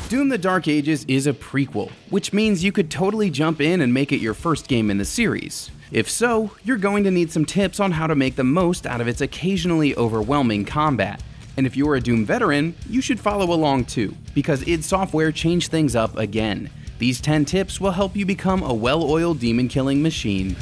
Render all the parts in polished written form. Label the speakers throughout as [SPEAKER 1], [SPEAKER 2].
[SPEAKER 1] Doom: The Dark Ages is a prequel, which means you could totally jump in and make it your first game in the series. If so, you're going to need some tips on how to make the most out of its occasionally overwhelming combat. And if you're a Doom veteran, you should follow along too, because id Software changed things up again. These 10 tips will help you become a well-oiled demon-killing machine.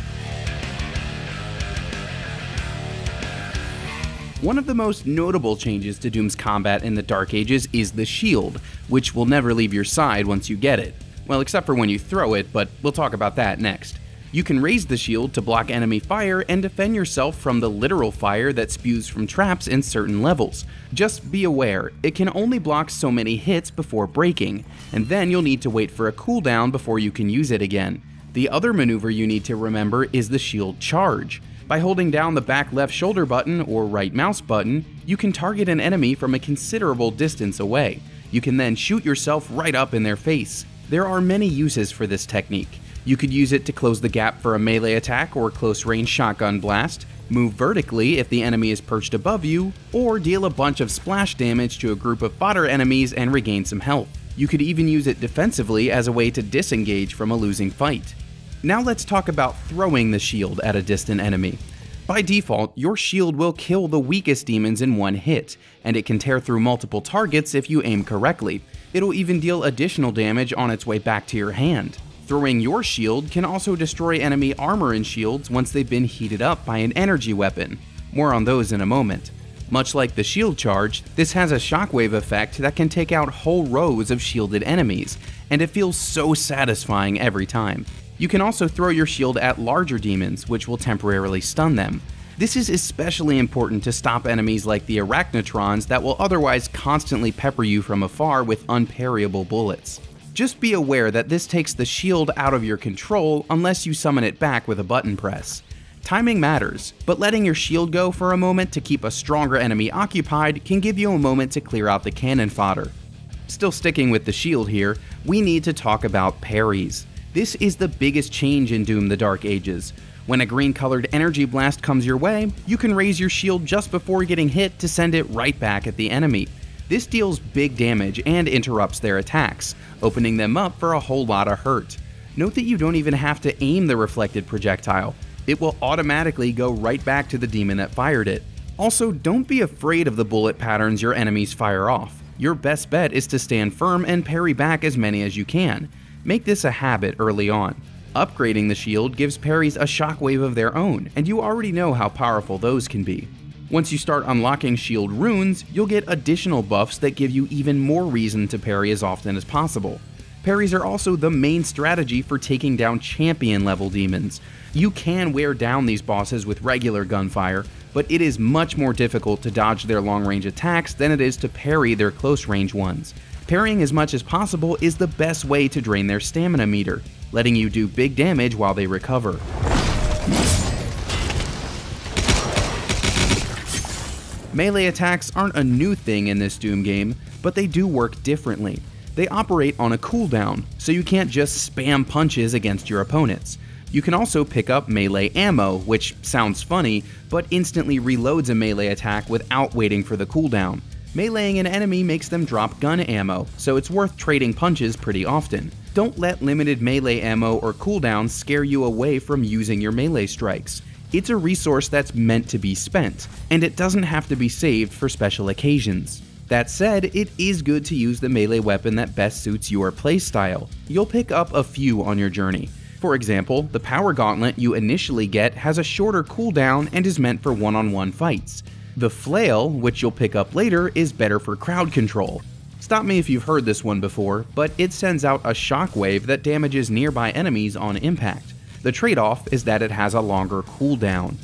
[SPEAKER 1] One of the most notable changes to Doom's combat in the Dark Ages is the shield, which will never leave your side once you get it. Well, except for when you throw it, but we'll talk about that next. You can raise the shield to block enemy fire and defend yourself from the literal fire that spews from traps in certain levels. Just be aware, it can only block so many hits before breaking, and then you'll need to wait for a cooldown before you can use it again. The other maneuver you need to remember is the shield charge. By holding down the back left shoulder button or right mouse button, you can target an enemy from a considerable distance away. You can then shoot yourself right up in their face. There are many uses for this technique. You could use it to close the gap for a melee attack or close range shotgun blast, move vertically if the enemy is perched above you, or deal a bunch of splash damage to a group of fodder enemies and regain some health. You could even use it defensively as a way to disengage from a losing fight. Now let's talk about throwing the shield at a distant enemy. By default, your shield will kill the weakest demons in one hit, and it can tear through multiple targets if you aim correctly. It'll even deal additional damage on its way back to your hand. Throwing your shield can also destroy enemy armor and shields once they've been heated up by an energy weapon. More on those in a moment. Much like the shield charge, this has a shockwave effect that can take out whole rows of shielded enemies, and it feels so satisfying every time. You can also throw your shield at larger demons, which will temporarily stun them. This is especially important to stop enemies like the Arachnotrons that will otherwise constantly pepper you from afar with unparryable bullets. Just be aware that this takes the shield out of your control unless you summon it back with a button press. Timing matters, but letting your shield go for a moment to keep a stronger enemy occupied can give you a moment to clear out the cannon fodder. Still sticking with the shield here, we need to talk about parries. This is the biggest change in Doom: The Dark Ages. When a green-colored energy blast comes your way, you can raise your shield just before getting hit to send it right back at the enemy. This deals big damage and interrupts their attacks, opening them up for a whole lot of hurt. Note that you don't even have to aim the reflected projectile. It will automatically go right back to the demon that fired it. Also, don't be afraid of the bullet patterns your enemies fire off. Your best bet is to stand firm and parry back as many as you can. Make this a habit early on. Upgrading the shield gives parries a shockwave of their own, and you already know how powerful those can be. Once you start unlocking shield runes, you'll get additional buffs that give you even more reason to parry as often as possible. Parries are also the main strategy for taking down champion level demons. You can wear down these bosses with regular gunfire, but it is much more difficult to dodge their long range attacks than it is to parry their close range ones. Parrying as much as possible is the best way to drain their stamina meter, letting you do big damage while they recover. Melee attacks aren't a new thing in this Doom game, but they do work differently. They operate on a cooldown, so you can't just spam punches against your opponents. You can also pick up melee ammo, which sounds funny, but instantly reloads a melee attack without waiting for the cooldown. Meleeing an enemy makes them drop gun ammo, so it's worth trading punches pretty often. Don't let limited melee ammo or cooldowns scare you away from using your melee strikes. It's a resource that's meant to be spent, and it doesn't have to be saved for special occasions. That said, it is good to use the melee weapon that best suits your playstyle. You'll pick up a few on your journey. For example, the power gauntlet you initially get has a shorter cooldown and is meant for one-on-one fights. The flail, which you'll pick up later, is better for crowd control. Stop me if you've heard this one before, but it sends out a shockwave that damages nearby enemies on impact. The trade-off is that it has a longer cooldown.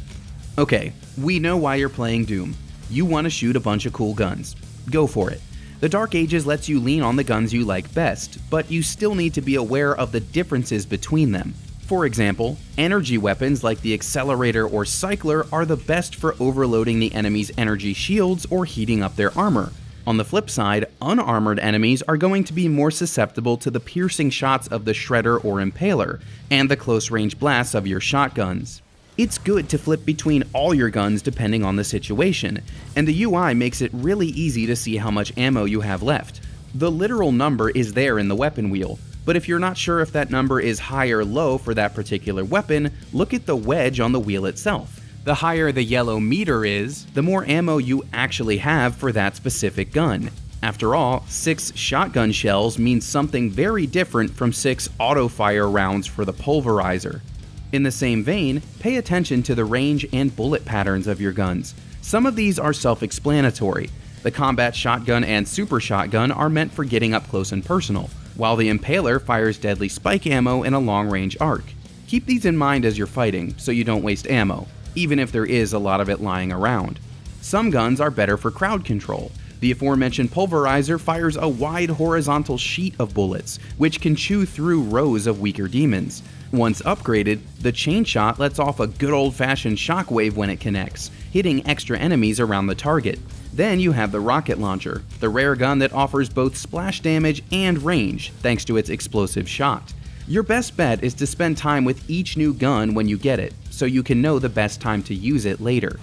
[SPEAKER 1] Okay, we know why you're playing Doom. You want to shoot a bunch of cool guns. Go for it. The Dark Ages lets you lean on the guns you like best, but you still need to be aware of the differences between them. For example, energy weapons like the Accelerator or Cycler are the best for overloading the enemy's energy shields or heating up their armor. On the flip side, unarmored enemies are going to be more susceptible to the piercing shots of the Shredder or Impaler, and the close-range blasts of your shotguns. It's good to flip between all your guns depending on the situation, and the UI makes it really easy to see how much ammo you have left. The literal number is there in the weapon wheel, but if you're not sure if that number is high or low for that particular weapon, look at the wedge on the wheel itself. The higher the yellow meter is, the more ammo you actually have for that specific gun. After all, 6 shotgun shells means something very different from 6 auto-fire rounds for the pulverizer. In the same vein, pay attention to the range and bullet patterns of your guns. Some of these are self-explanatory. The combat shotgun and super shotgun are meant for getting up close and personal, while the Impaler fires deadly spike ammo in a long-range arc. Keep these in mind as you're fighting, so you don't waste ammo, even if there is a lot of it lying around. Some guns are better for crowd control. The aforementioned pulverizer fires a wide horizontal sheet of bullets, which can chew through rows of weaker demons. Once upgraded, the chain shot lets off a good old-fashioned shockwave when it connects, hitting extra enemies around the target. Then you have the rocket launcher, the rare gun that offers both splash damage and range thanks to its explosive shot. Your best bet is to spend time with each new gun when you get it, so you can know the best time to use it later.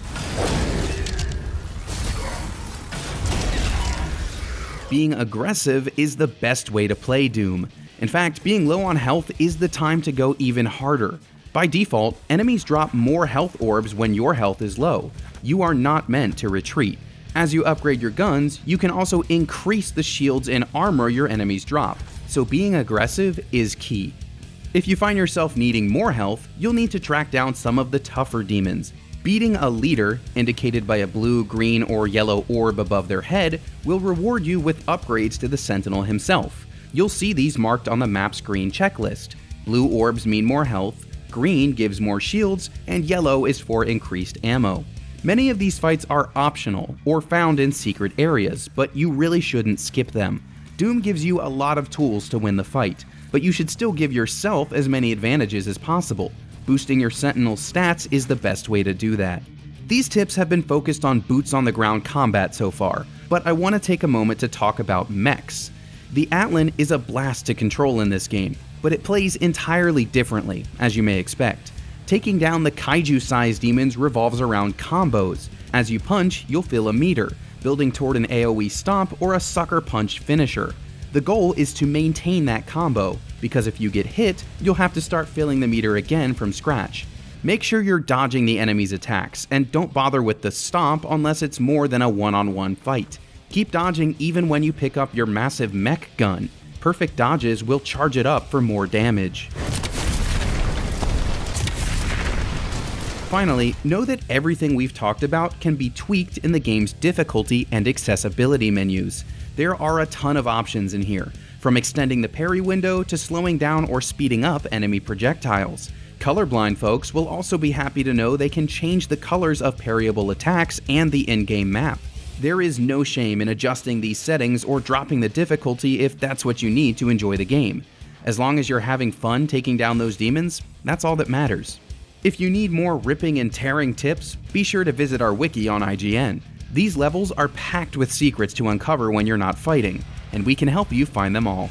[SPEAKER 1] Being aggressive is the best way to play Doom. In fact, being low on health is the time to go even harder. By default, enemies drop more health orbs when your health is low. You are not meant to retreat. As you upgrade your guns, you can also increase the shields and armor your enemies drop, so being aggressive is key. If you find yourself needing more health, you'll need to track down some of the tougher demons. Beating a leader, indicated by a blue, green, or yellow orb above their head, will reward you with upgrades to the Sentinel himself. You'll see these marked on the map's green checklist. Blue orbs mean more health, green gives more shields, and yellow is for increased ammo. Many of these fights are optional, or found in secret areas, but you really shouldn't skip them. Doom gives you a lot of tools to win the fight, but you should still give yourself as many advantages as possible. Boosting your Sentinel's stats is the best way to do that. These tips have been focused on boots-on-the-ground combat so far, but I want to take a moment to talk about mechs. The Atlan is a blast to control in this game, but it plays entirely differently, as you may expect. Taking down the kaiju-sized demons revolves around combos. As you punch, you'll feel a meter, building toward an AoE stomp or a sucker punch finisher. The goal is to maintain that combo, because if you get hit, you'll have to start filling the meter again from scratch. Make sure you're dodging the enemy's attacks, and don't bother with the stomp unless it's more than a one-on-one fight. Keep dodging even when you pick up your massive mech gun. Perfect dodges will charge it up for more damage. Finally, know that everything we've talked about can be tweaked in the game's difficulty and accessibility menus. There are a ton of options in here, from extending the parry window to slowing down or speeding up enemy projectiles. Colorblind folks will also be happy to know they can change the colors of parryable attacks and the in-game map. There is no shame in adjusting these settings or dropping the difficulty if that's what you need to enjoy the game. As long as you're having fun taking down those demons, that's all that matters. If you need more ripping and tearing tips, be sure to visit our wiki on IGN. These levels are packed with secrets to uncover when you're not fighting, and we can help you find them all.